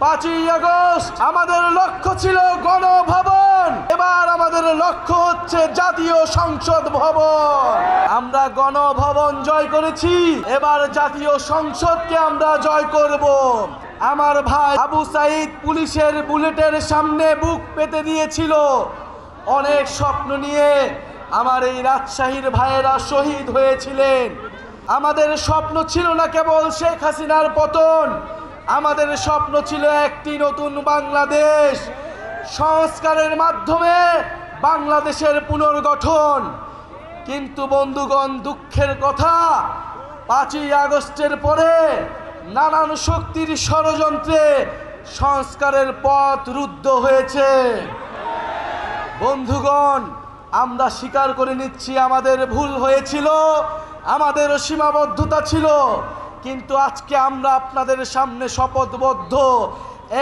5ই August আমাদের লক্ষ্য ছিল গণভবন, এবার আমাদের লক্ষ্য হচ্ছে জাতীয় সংসদ ভবন। আমরা গণভবন জয় করেছি, এবার জাতীয় সংসদকে আমরা জয় করব। আমার ভাই আবু সাইদ পুলিশের বুলেটের সামনে বুক পেতে দিয়েছিল। অনেক স্বপ্ন নিয়ে আমার এই রাজশাহীর ভাইয়েরা শহীদ হয়েছিলেন। আমাদের স্বপ্ন ছিল না কেবল শেখ হাসিনার পতন, আমাদের স্বপ্ন ছিল একটি নতুন বাংলাদেশ, সংস্কারের মাধ্যমে বাংলাদেশের পুনর্গঠন। কিন্তু বন্ধুগণ, দুঃখের কথা, 5ই আগস্টের পরে নানান শক্তির ষড়যন্ত্রে সংস্কারের পথ রুদ্ধ হয়েছে। বন্ধুগণ, আমরা স্বীকার করে নিচ্ছি আমাদের ভুল হয়েছিল, আমাদেরও সীমাবদ্ধতা ছিল, কিন্তু আজকে আমরা আপনাদের সামনে শপথবদ্ধ,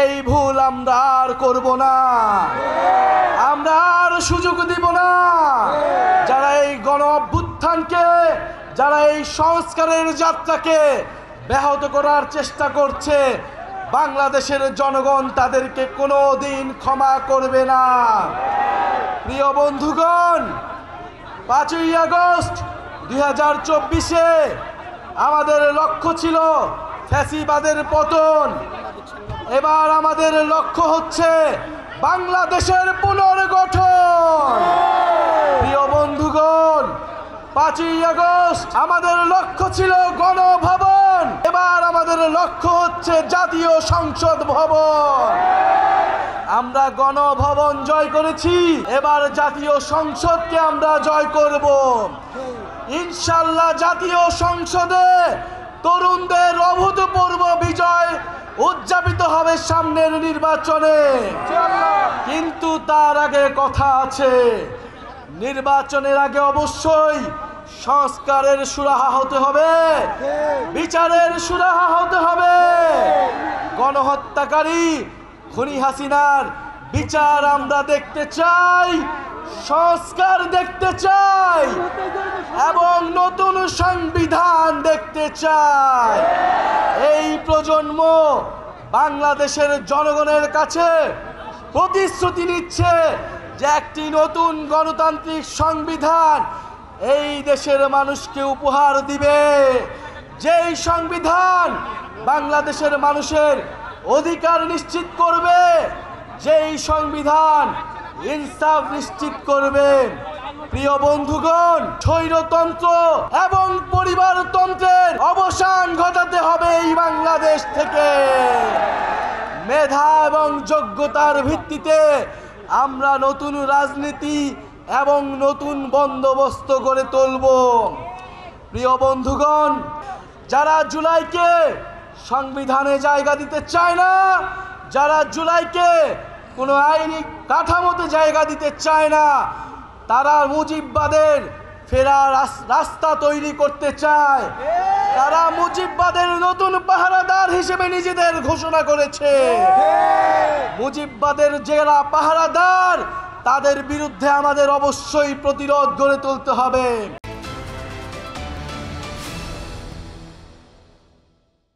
এই ভুল আমরা আর করব না, আমরা আর সুযোগ দিব না। যারা এই গণ অভ্যুত্থানকে, যারা এই সংস্কারের যাত্রাকে ব্যাহত করার চেষ্টা করছে, বাংলাদেশের জনগণ তাদেরকে কোনোদিন ক্ষমা করবে না। প্রিয় বন্ধুগণ, 5ই আগস্ট 2024-এ আমাদের লক্ষ্য ছিল ফ্যাসিবাদের পতন, এবার আমাদের লক্ষ্য হচ্ছে বাংলাদেশের পুনর্গঠন। প্রিয় বন্ধুগণ, 5ই আগস্ট আমাদের লক্ষ্য ছিল গণভবন, এবার আমাদের লক্ষ্য হচ্ছে জাতীয় সংসদ ভবন। আমরা গণভবন জয় করেছি, এবার জাতীয় সংসদকে আমরা জয় করব। ইনশাআল্লাহ জাতীয় সংসদে তরুণদের অভূতপূর্ব বিজয় উদযাপিত হবে সামনের নির্বাচনে। কিন্তু তার আগে কথা আছে, নির্বাচনের আগে অবশ্যই সংস্কারের সুরাহা হতে হবে, বিচারের সুরাহা হতে হবে। গণহত্যাকারী খুনি হাসিনার বিচার আমরা দেখতে চাই, সংস্কার দেখতে চাই এবং নতুন সংবিধান দেখতে চাই। এই প্রজন্ম বাংলাদেশের জনগণের কাছে প্রতিশ্রুতি নিচ্ছে যে একটি নতুন গণতান্ত্রিক সংবিধান এই দেশের মানুষকে উপহার দিবে, যেই সংবিধান বাংলাদেশের মানুষের অধিকার নিশ্চিত করবে, যেই সংবিধান ইনসাফ নিশ্চিত করবে। প্রিয় বন্ধুগণ, স্বৈরতন্ত্র এবং পরিবারতন্ত্রের অবসান ঘটাতে হবে এই বাংলাদেশ থেকে। মেধা এবং যোগ্যতার ভিত্তিতে আমরা নতুন রাজনীতি এবং নতুন বন্দোবস্ত গড়ে তুলব। প্রিয় বন্ধুগণ, যারা জুলাইকে সংবিধানে জায়গা দিতে চায় না, যারা জুলাইকে কোনো আইনি কাঠামোতে জায়গা দিতে চায় না, তারা মুজিববাদের ফেরার রাস্তা তৈরি করতে চায়। তারা মুজিববাদের নতুন পাহারাদার হিসেবে নিজেদের ঘোষণা করেছে। মুজিববাদের যারা পাহারাদার, তাদের বিরুদ্ধে আমাদের অবশ্যই প্রতিরোধ গড়ে তুলতে হবে।